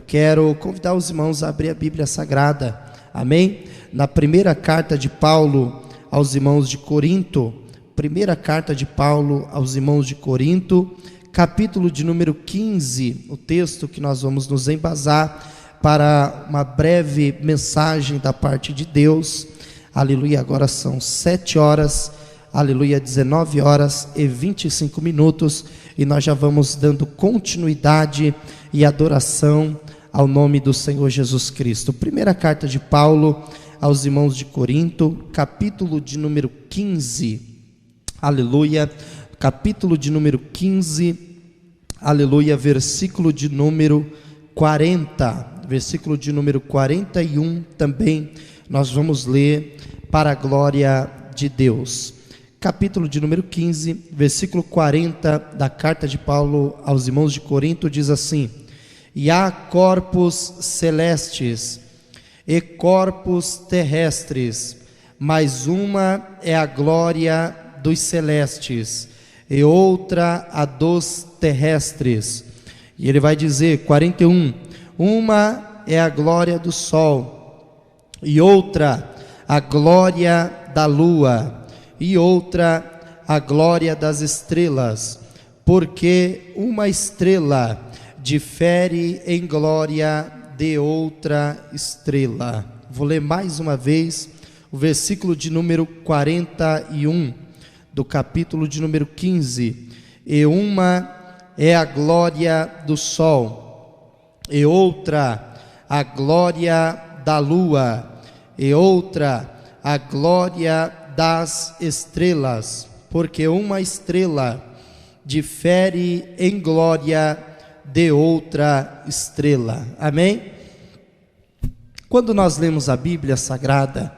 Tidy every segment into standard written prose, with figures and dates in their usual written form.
quero convidar os irmãos a abrir a Bíblia Sagrada, amém? Na primeira carta de Paulo aos irmãos de Corinto, primeira carta de Paulo aos irmãos de Corinto, capítulo de número 15, o texto que nós vamos nos embasar para uma breve mensagem da parte de Deus. Aleluia, agora são 7 horas, aleluia, 19 horas e 25 minutos, e nós já vamos dando continuidade e adoração ao nome do Senhor Jesus Cristo. Primeira carta de Paulo aos irmãos de Corinto, capítulo de número 15, aleluia, capítulo de número 15, aleluia, versículo de número 40, versículo de número 41 também, nós vamos ler para a glória de Deus. Capítulo de número 15, versículo 40 da carta de Paulo aos irmãos de Corinto diz assim: e há corpos celestes e corpos terrestres, mas uma é a glória dos celestes e outra a dos terrestres. E ele vai dizer, 41, uma é a glória do sol, e outra a glória da lua, e outra a glória das estrelas, porque uma estrela difere em glória de outra estrela. Vou ler mais uma vez o versículo de número 41 do capítulo de número 15. E uma é a glória do sol, e outra a glória da lua, e outra a glória das estrelas, porque uma estrela difere em glória de outra estrela. Amém? Quando nós lemos a Bíblia Sagrada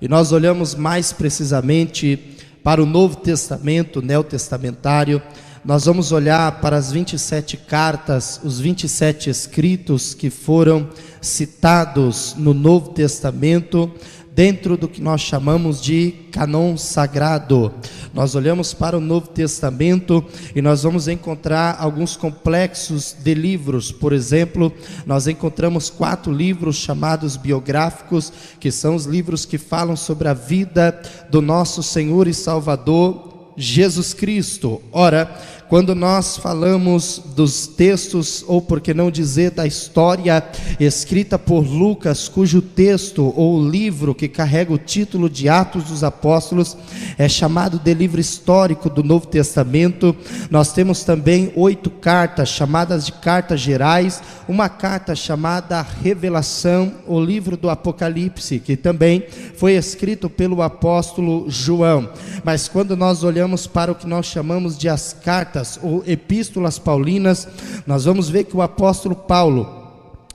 e nós olhamos mais precisamente para o Novo Testamento, neotestamentário, nós vamos olhar para as 27 cartas, os 27 escritos que foram citados no Novo Testamento, dentro do que nós chamamos de cânon sagrado. Nós olhamos para o Novo Testamento e nós vamos encontrar alguns complexos de livros. Por exemplo, nós encontramos 4 livros chamados biográficos, que são os livros que falam sobre a vida do nosso Senhor e Salvador Jesus Cristo. Ora, quando nós falamos dos textos, ou por que não dizer da história escrita por Lucas, cujo texto ou livro que carrega o título de Atos dos Apóstolos é chamado de livro histórico do Novo Testamento, nós temos também 8 cartas chamadas de cartas gerais, uma carta chamada Revelação, o livro do Apocalipse, que também foi escrito pelo apóstolo João. Mas quando nós olhamos para o que nós chamamos de as cartas ou epístolas paulinas, nós vamos ver que o apóstolo Paulo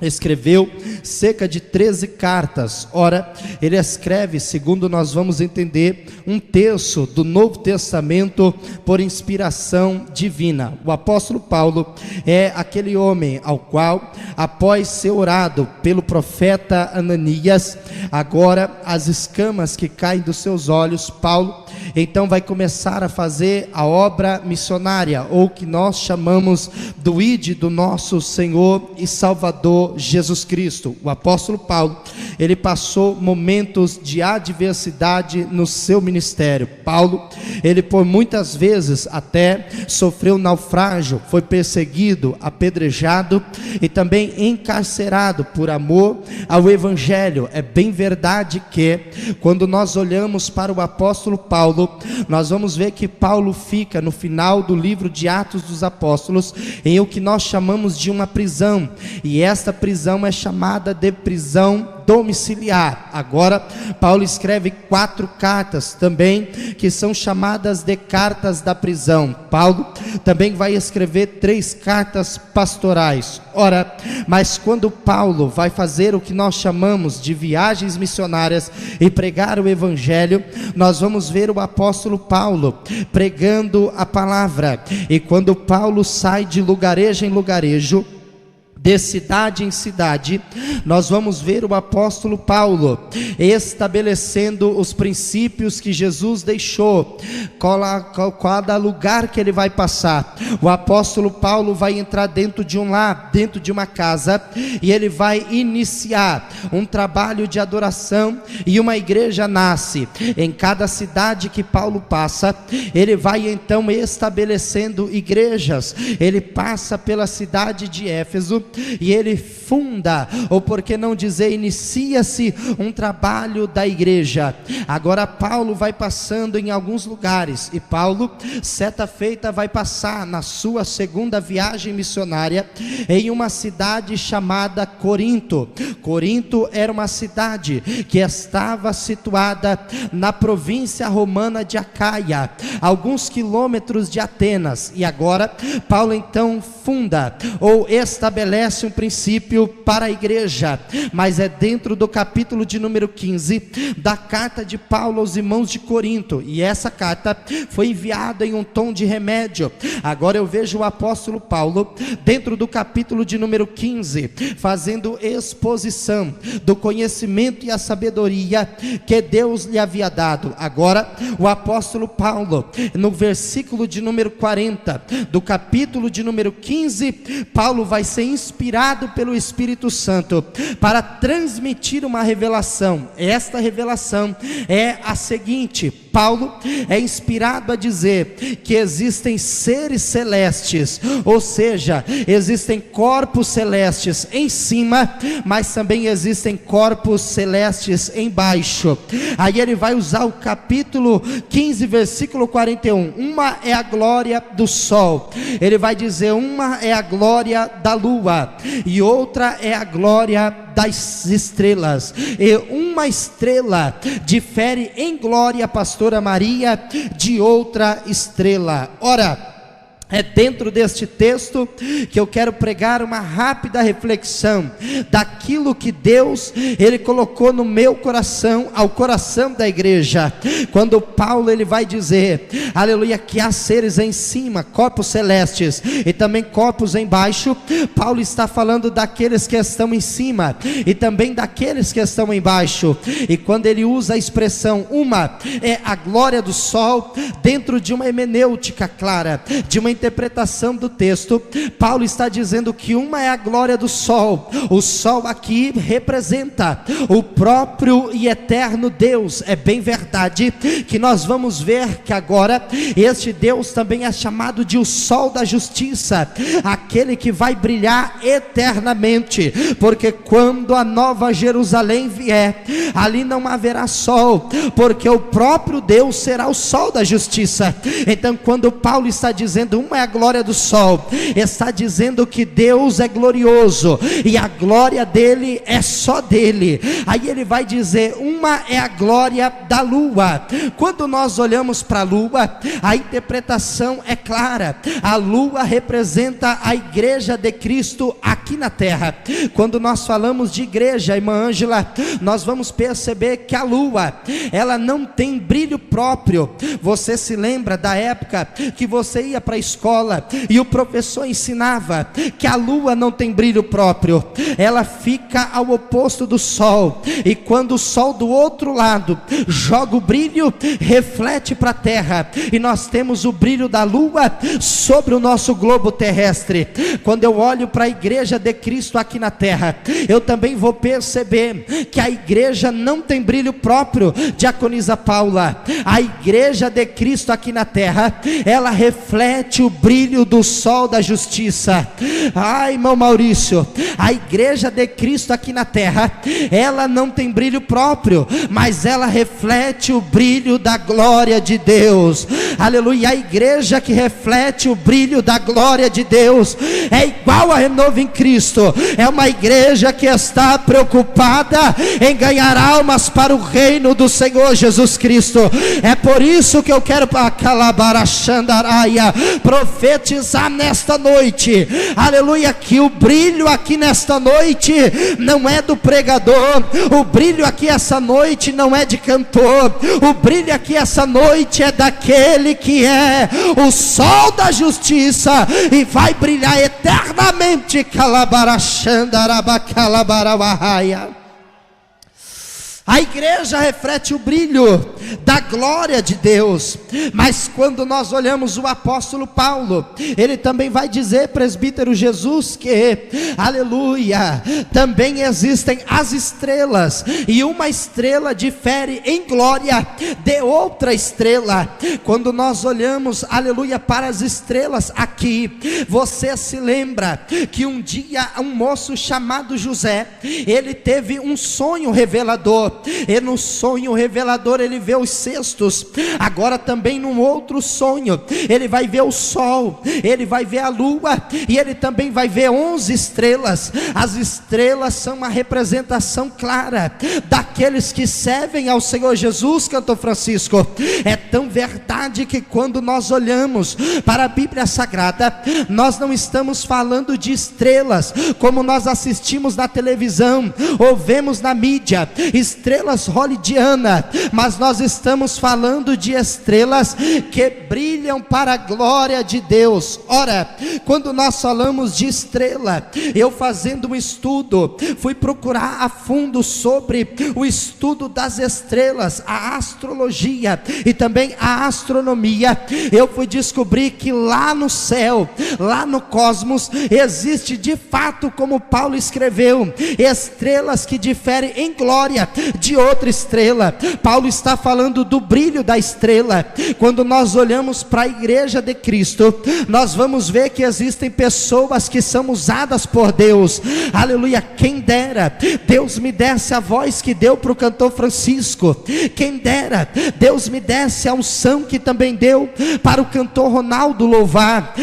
escreveu cerca de 13 cartas. Ora, ele escreve, segundo nós vamos entender, 1/3 do Novo Testamento por inspiração divina. O apóstolo Paulo é aquele homem ao qual, após ser orado pelo profeta Ananias, agora as escamas que caem dos seus olhos, Paulo então vai começar a fazer a obra missionária, ou que nós chamamos do ID do nosso Senhor e Salvador Jesus Cristo. O apóstolo Paulo, ele passou momentos de adversidade no seu ministério. Paulo, ele por muitas vezes até sofreu naufrágio, foi perseguido, apedrejado e também encarcerado por amor ao evangelho. É bem verdade que quando nós olhamos para o apóstolo Paulo, nós vamos ver que Paulo fica no final do livro de Atos dos Apóstolos em o que nós chamamos de uma prisão, e esta prisão é chamada de prisão domiciliar. Agora, Paulo escreve 4 cartas também, que são chamadas de cartas da prisão. Paulo também vai escrever 3 cartas pastorais. Ora, mas quando Paulo vai fazer o que nós chamamos de viagens missionárias e pregar o evangelho, nós vamos ver o apóstolo Paulo pregando a palavra. E quando Paulo sai de lugarejo em lugarejo, de cidade em cidade, nós vamos ver o apóstolo Paulo estabelecendo os princípios que Jesus deixou, cada lugar que ele vai passar. O apóstolo Paulo vai entrar dentro de um lar, dentro de uma casa, e ele vai iniciar um trabalho de adoração, e uma igreja nasce. Em cada cidade que Paulo passa, ele vai então estabelecendo igrejas. Ele passa pela cidade de Éfeso, e ele funda, ou por que não dizer, inicia-se um trabalho da igreja. Agora Paulo vai passando em alguns lugares, e Paulo, certa feita, vai passar na sua segunda viagem missionária em uma cidade chamada Corinto. Corinto era uma cidade que estava situada na província romana de Acaia, alguns quilômetros de Atenas. E agora Paulo então funda ou estabelece um princípio para a igreja, mas é dentro do capítulo de número 15 da carta de Paulo aos irmãos de Corinto, e essa carta foi enviada em um tom de remédio. Agora eu vejo o apóstolo Paulo dentro do capítulo de número 15 fazendo exposição do conhecimento e a sabedoria que Deus lhe havia dado. Agora o apóstolo Paulo, no versículo de número 40 do capítulo de número 15, Paulo vai ser inspirado pelo Espírito Santo para transmitir uma revelação. Esta revelação é a seguinte: Paulo é inspirado a dizer que existem seres celestes, ou seja, existem corpos celestes em cima, mas também existem corpos celestes embaixo. Aí ele vai usar o capítulo 15, versículo 41. Uma é a glória do sol, ele vai dizer, uma é a glória da lua, e outra é a glória das estrelas. E uma estrela difere em glória, pastora Maria, de outra estrela. Ora, é dentro deste texto que eu quero pregar uma rápida reflexão daquilo que Deus, Ele colocou no meu coração, ao coração da igreja. Quando Paulo ele vai dizer, aleluia, que há seres em cima, corpos celestes, e também corpos embaixo, Paulo está falando daqueles que estão em cima, e também daqueles que estão embaixo. E quando ele usa a expressão, uma é a glória do sol, dentro de uma hermenêutica clara, de uma interpretação do texto, Paulo está dizendo que uma é a glória do sol. O sol aqui representa o próprio e eterno Deus. É bem verdade que nós vamos ver que agora este Deus também é chamado de o sol da justiça, aquele que vai brilhar eternamente, porque quando a nova Jerusalém vier, ali não haverá sol, porque o próprio Deus será o sol da justiça. Então quando Paulo está dizendo uma é a glória do sol, está dizendo que Deus é glorioso, e a glória dele é só dele. Aí ele vai dizer, uma é a glória da lua. Quando nós olhamos para a lua, a interpretação é clara. A lua representa a igreja de Cristo aqui na terra. Quando nós falamos de igreja, irmã Ângela, nós vamos perceber que a lua, ela não tem brilho próprio. Você se lembra da época que você ia para a escola e o professor ensinava que a lua não tem brilho próprio, ela fica ao oposto do sol, e quando o sol do outro lado joga o brilho, reflete para a terra, e nós temos o brilho da lua sobre o nosso globo terrestre. Quando eu olho para a igreja de Cristo aqui na terra, eu também vou perceber que a igreja não tem brilho próprio. Diaconisa Paula, a igreja de Cristo aqui na terra, ela reflete o brilho do sol da justiça. Ai, irmão Maurício, a igreja de Cristo aqui na terra, ela não tem brilho próprio, mas ela reflete o brilho da glória de Deus. Aleluia. A igreja que reflete o brilho da glória de Deus é igual a Renovo em Cristo, é uma igreja que está preocupada em ganhar almas para o reino do Senhor Jesus Cristo. É por isso que eu quero para Calabarachandaraia, profetizar nesta noite, aleluia, que o brilho aqui nesta noite não é do pregador, o brilho aqui essa noite não é de cantor, o brilho aqui essa noite é daquele que é o sol da justiça e vai brilhar eternamente. A igreja reflete o brilho da glória de Deus. Mas quando nós olhamos o apóstolo Paulo, ele também vai dizer, presbítero Jesus, que, aleluia, também existem as estrelas, e uma estrela difere em glória de outra estrela. Quando nós olhamos, aleluia, para as estrelas aqui, você se lembra que um dia um moço chamado José, ele teve um sonho revelador, e no sonho revelador ele vê os cestos. Agora também num outro sonho ele vai ver o sol, ele vai ver a lua, e ele também vai ver 11 estrelas. As estrelas são uma representação clara daqueles que servem ao Senhor Jesus, cantor Francisco. É tão verdade que quando nós olhamos para a Bíblia Sagrada, nós não estamos falando de estrelas como nós assistimos na televisão ou vemos na mídia, estrelas hollywoodianas, mas nós estamos falando de estrelas que brilham para a glória de Deus. Ora, quando nós falamos de estrela, eu fazendo um estudo, fui procurar a fundo sobre o estudo das estrelas, a astrologia e também a astronomia. Eu fui descobrir que lá no céu, lá no cosmos, existe de fato, como Paulo escreveu, estrelas que diferem em glória de outra estrela. Paulo está falando do brilho da estrela. Quando nós olhamos para a igreja de Cristo, nós vamos ver que existem pessoas que são usadas por Deus, aleluia. Quem dera Deus me desse a voz que deu para o cantor Francisco, quem dera Deus me desse a unção que também deu para o cantor Ronaldo louvar.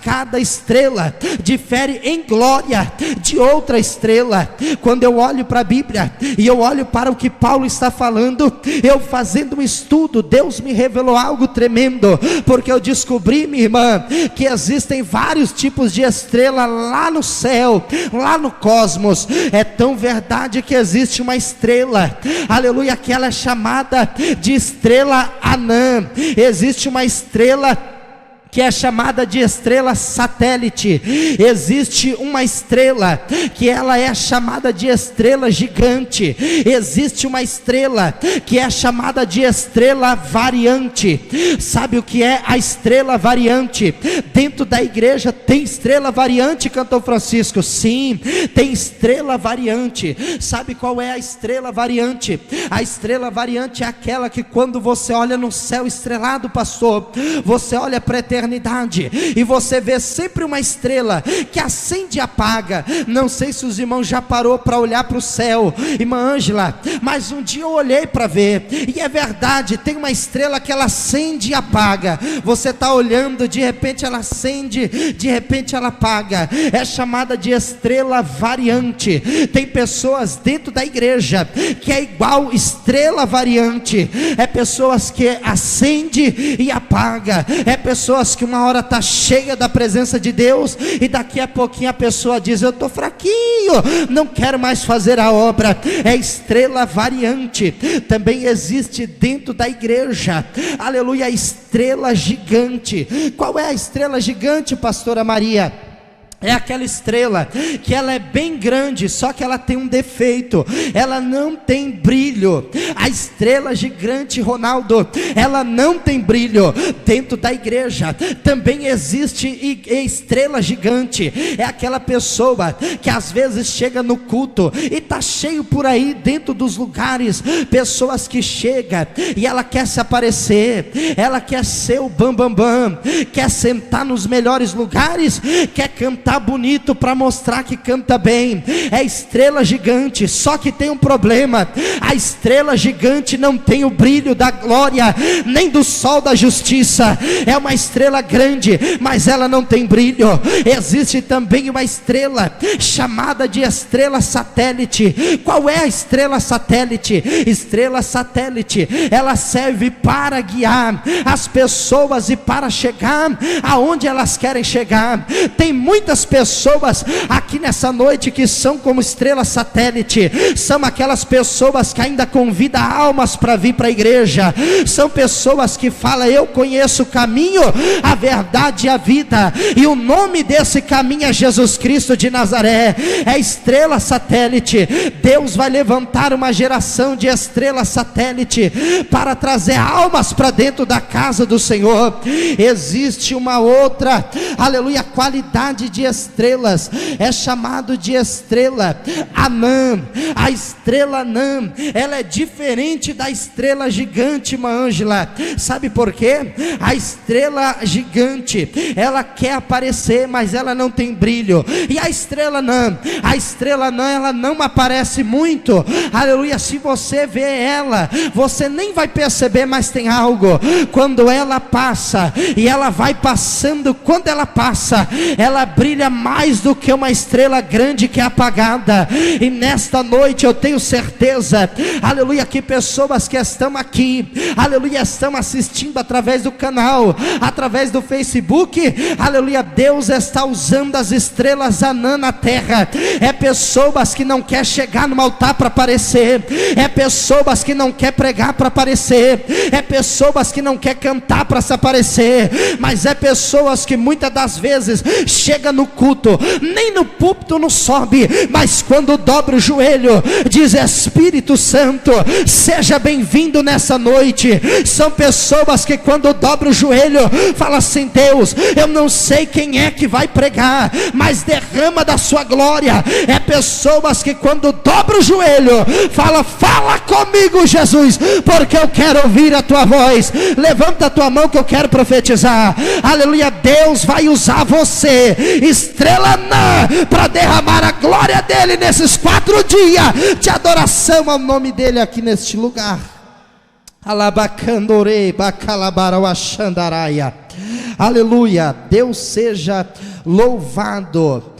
Cada estrela difere em glória de outra estrela. Quando eu olho para a Bíblia e eu olho para o que Paulo está falando, eu fazendo um estudo, Deus me revelou algo tremendo, porque eu descobri, minha irmã, que existem vários tipos de estrela lá no céu, lá no cosmos. É tão verdade que existe uma estrela, aleluia, que ela é chamada de estrela anã. Existe uma estrela que é chamada de estrela satélite. Existe uma estrela que ela é chamada de estrela gigante. Existe uma estrela que é chamada de estrela variante. Sabe o que é a estrela variante? Dentro da igreja tem estrela variante, cantor Francisco. Sim, tem estrela variante. Sabe qual é a estrela variante? A estrela variante é aquela que quando você olha no céu estrelado, pastor, você olha para a eternidade e você vê sempre uma estrela que acende e apaga. Não sei se os irmãos já parou para olhar para o céu, irmã Ângela, mas um dia eu olhei para ver, e é verdade, tem uma estrela que ela acende e apaga. Você está olhando, de repente ela acende, de repente ela apaga. É chamada de estrela variante. Tem pessoas dentro da igreja que é igual estrela variante. É pessoas que acende e apaga. É pessoas que uma hora está cheia da presença de Deus e daqui a pouquinho a pessoa diz: eu estou fraquinho, não quero mais fazer a obra. É estrela variante. Também existe dentro da igreja, aleluia, a estrela gigante. Qual é a estrela gigante, pastora Maria? É aquela estrela que ela é bem grande, só que ela tem um defeito, ela não tem brilho. A estrela gigante, Ronaldo, ela não tem brilho. Dentro da igreja também existe estrela gigante. É aquela pessoa que às vezes chega no culto e está cheio por aí dentro dos lugares, pessoas que chegam e ela quer se aparecer, ela quer ser o bambambam, quer sentar nos melhores lugares, quer cantar cantar bonito para mostrar que canta bem, é estrela gigante. Só que tem um problema: a estrela gigante não tem o brilho da glória, nem do sol da justiça. É uma estrela grande, mas ela não tem brilho. Existe também uma estrela chamada de estrela satélite. Qual é a estrela satélite? Estrela satélite, ela serve para guiar as pessoas e para chegar aonde elas querem chegar. Tem muitas pessoas aqui nessa noite que são como estrela satélite. São aquelas pessoas que ainda convidam almas para vir para a igreja. São pessoas que falam: eu conheço o caminho, a verdade e a vida, e o nome desse caminho é Jesus Cristo de Nazaré. É estrela satélite. Deus vai levantar uma geração de estrela satélite para trazer almas para dentro da casa do Senhor. Existe uma outra, aleluia, qualidade de estrelas, é chamado de estrela anã. A estrela anã, ela é diferente da estrela gigante, irmã Ângela. Sabe por quê? A estrela gigante, ela quer aparecer, mas ela não tem brilho. E a estrela anã, ela não aparece muito, aleluia. Se você vê ela, você nem vai perceber, mas tem algo. Quando ela passa, e ela vai passando, quando ela passa, ela brilha mais do que uma estrela grande que é apagada. E nesta noite eu tenho certeza, aleluia, que pessoas que estão aqui, aleluia, estão assistindo através do canal, através do Facebook, aleluia, Deus está usando as estrelas anã na terra. É pessoas que não quer chegar no altar para aparecer, é pessoas que não quer pregar para aparecer, é pessoas que não quer cantar para se aparecer, mas é pessoas que muitas das vezes chega no culto, nem no púlpito não sobe, mas quando dobra o joelho, diz: Espírito Santo, seja bem-vindo nessa noite. São pessoas que quando dobra o joelho, fala assim: Deus, eu não sei quem é que vai pregar, mas derrama da sua glória. É pessoas que quando dobra o joelho, fala comigo, Jesus, porque eu quero ouvir a tua voz. Levanta a tua mão que eu quero profetizar, aleluia. Deus vai usar você, estrela anã, para derramar a glória dele nesses 4 dias de adoração ao nome dele aqui neste lugar. Alabacandorei, bacalabarauachandaraia. Aleluia, Deus seja louvado.